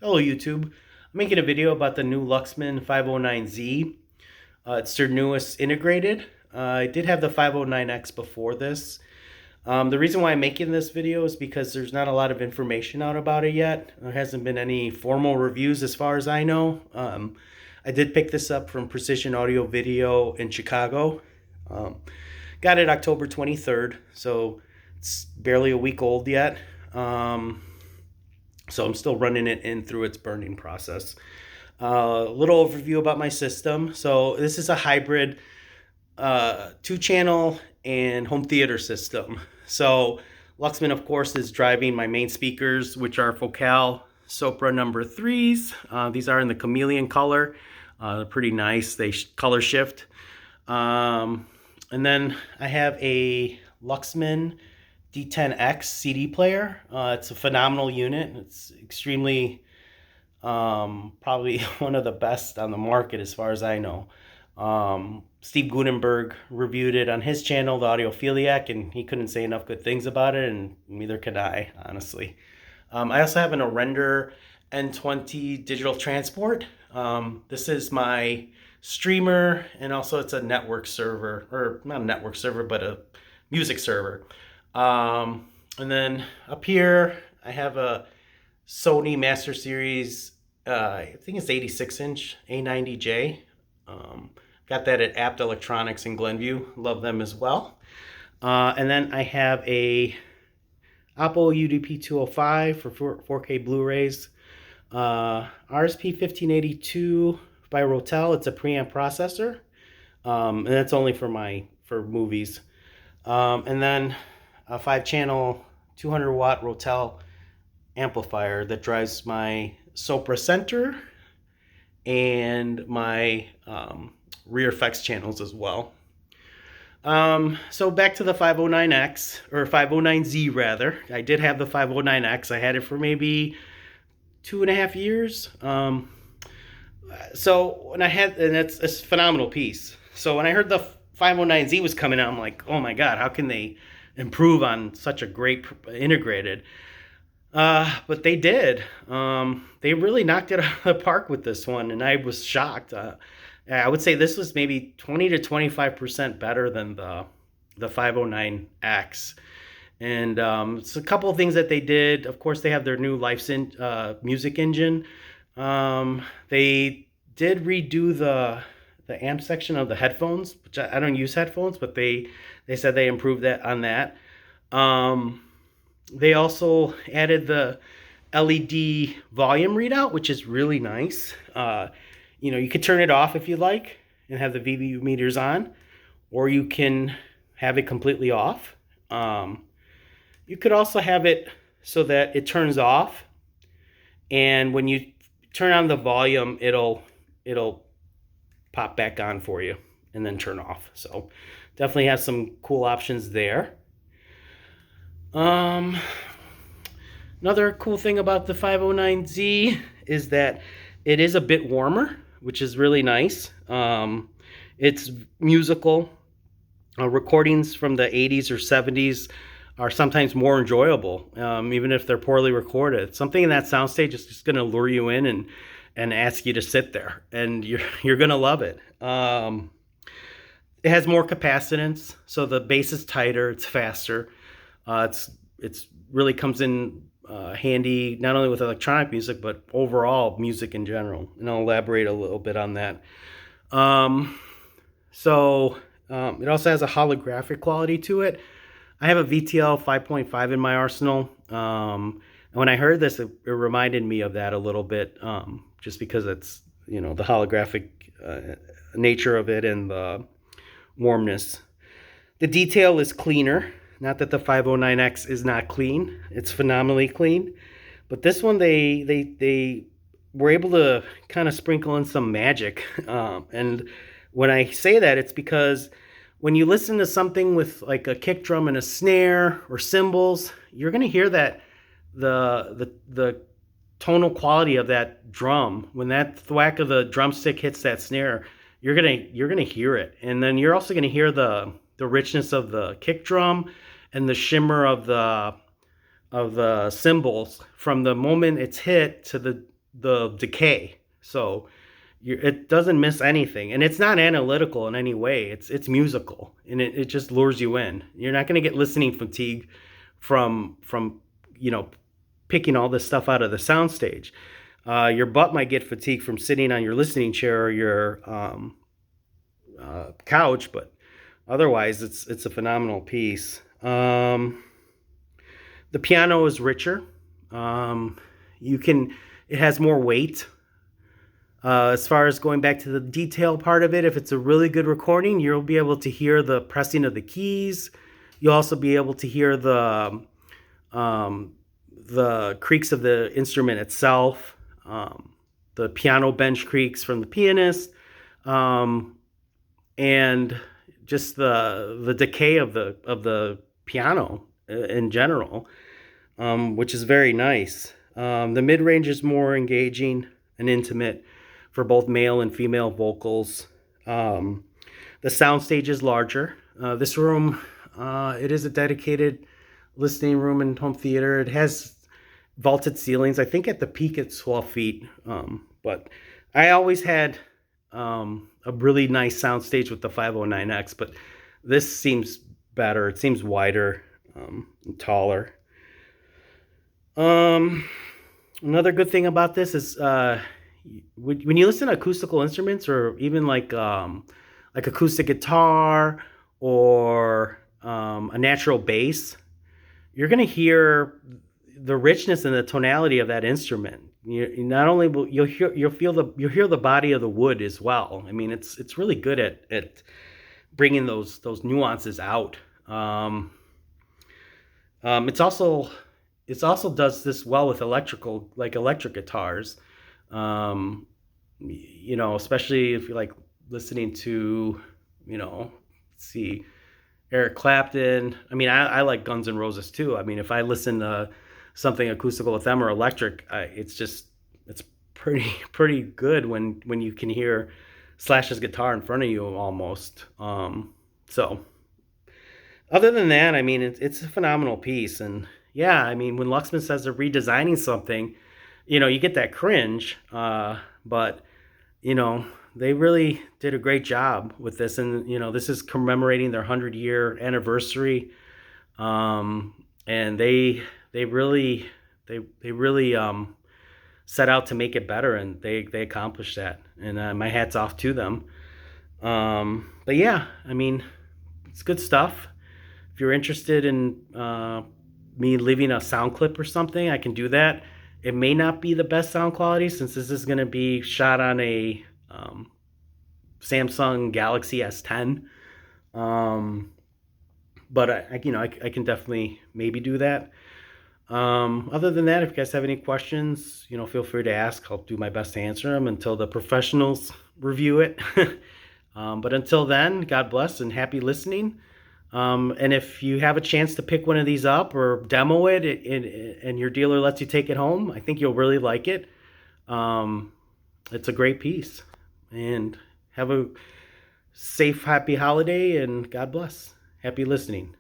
Hello YouTube. I'm making a video about the new Luxman 509z. It's their newest integrated. I did have the 509X before this. The reason why I'm making this video is because there's not a lot of information out about it yet. There hasn't been any formal reviews as far as I know. I did pick this up from Precision Audio Video in Chicago. Got it October 23rd, so it's barely a week old yet. So I'm still running it in through its burning process. A little overview about my system. So this is a hybrid 2-channel and home theater system. So Luxman, of course, is driving my main speakers, which are Focal Sopra number 3s. These are in the chameleon color. They're pretty nice. They color shift. And then I have a Luxman D10X CD player. It's a phenomenal unit. It's extremely, probably one of the best on the market as far as I know. Steve Gutenberg reviewed it on his channel, The Audiophiliac, and he couldn't say enough good things about it, and neither could I, honestly. I also have an Arender N20 digital transport. This is my streamer, and also it's a network server, or not a network server, but a music server. And then up here, I have a Sony Master Series, I think it's 86-inch A90J. Got that at Apt Electronics in Glenview. Love them as well. And then I have a Oppo UDP-205 for 4K Blu-rays. RSP-1582 by Rotel. It's a preamp processor. And that's only for movies. And then a 5-channel 200-watt Rotel amplifier that drives my Sopra Center and my rear effects channels as well. So back to the 509X, or 509Z rather. I did have the 509X. I had it for maybe 2.5 years. So when I had, and it's a phenomenal piece. So when I heard the 509Z was coming out, I'm like, oh my God, how can they improve on such a great integrated? But they did. They really knocked it out of the park with this one, and I was shocked. I would say this was maybe 20 to 25% better than the 509X. And it's a couple of things that they did. Of course, they have their new music engine. They did redo the amp section of the headphones, which I don't use headphones, but they said they improved that on that. They also added the LED volume readout, which is really nice. You could turn it off if you like and have the VV meters on, or you can have it completely off. You could also have it so that it turns off, and when you turn on the volume, it'll pop back on for you and then turn off. So definitely have some cool options there. Another cool thing about the 509Z is that it is a bit warmer, which is really nice. It's musical. Recordings from the 80s or 70s are sometimes more enjoyable, even if they're poorly recorded. Something in that soundstage is just going to lure you in and ask you to sit there, and you're going to love it. It has more capacitance, so the bass is tighter, it's faster. It's really comes in handy not only with electronic music, but overall music in general, and I'll elaborate a little bit on that. It also has a holographic quality to it. I have a VTL 5.5 in my arsenal. And when I heard this, it reminded me of that a little bit, just because it's, the holographic nature of it and the warmness. The detail is cleaner. Not that the 509X is not clean. It's phenomenally clean. But this one, they were able to kind of sprinkle in some magic. And when I say that, it's because when you listen to something with like a kick drum and a snare or cymbals, you're going to hear that the tonal quality of that drum. When that thwack of the drumstick hits that snare, you're gonna hear it. And then you're also going to hear the richness of the kick drum and the shimmer of the cymbals from the moment it's hit to the decay. So it doesn't miss anything, and it's not analytical in any way. It's musical, and it just lures you in. You're not going to get listening fatigue from you know picking all this stuff out of the soundstage. Your butt might get fatigued from sitting on your listening chair or your couch, but otherwise, it's a phenomenal piece. The piano is richer. Um, you can it has more weight. As far as going back to the detail part of it, if it's a really good recording, you'll be able to hear the pressing of the keys. You'll also be able to hear um, the creaks of the instrument itself, the piano bench creaks from the pianist, um, and just the decay of the piano in general, which is very nice. The mid range is more engaging and intimate for both male and female vocals. The soundstage is larger. This room, it is a dedicated listening room and home theater. It has vaulted ceilings. I think at the peak it's 12 feet. But I always had a really nice soundstage with the 509X, but this seems better. It seems wider and taller. Another good thing about this is when you listen to acoustical instruments, or even like acoustic guitar or a natural bass, you're going to hear the richness and the tonality of that instrument. You not only will you'll hear the body of the wood as well. I mean, it's really good at bringing those nuances out. It's also does this well with electric guitars. Especially if you like listening to, let's see, Eric Clapton. I mean, I like Guns N' Roses too. I mean, if I listen to something acoustical with them or electric, it's pretty good when you can hear Slash's guitar in front of you almost. So other than that, I mean, it's a phenomenal piece. And yeah, I mean, when Luxman says they're redesigning something, you get that cringe, but they really did a great job with this. And this is commemorating their 100-year anniversary, and they really set out to make it better, and they accomplished that. And my hat's off to them. But yeah, I mean, it's good stuff. If you're interested in me leaving a sound clip or something, I can do that. It may not be the best sound quality since this is going to be shot on a Samsung Galaxy S10. But I can definitely maybe do that. Other than that, if you guys have any questions, feel free to ask. I'll do my best to answer them until the professionals review it. But until then, God bless and happy listening. And if you have a chance to pick one of these up or demo it, and your dealer lets you take it home, I think you'll really like it. It's a great piece. And have a safe, happy holiday, and God bless. Happy listening.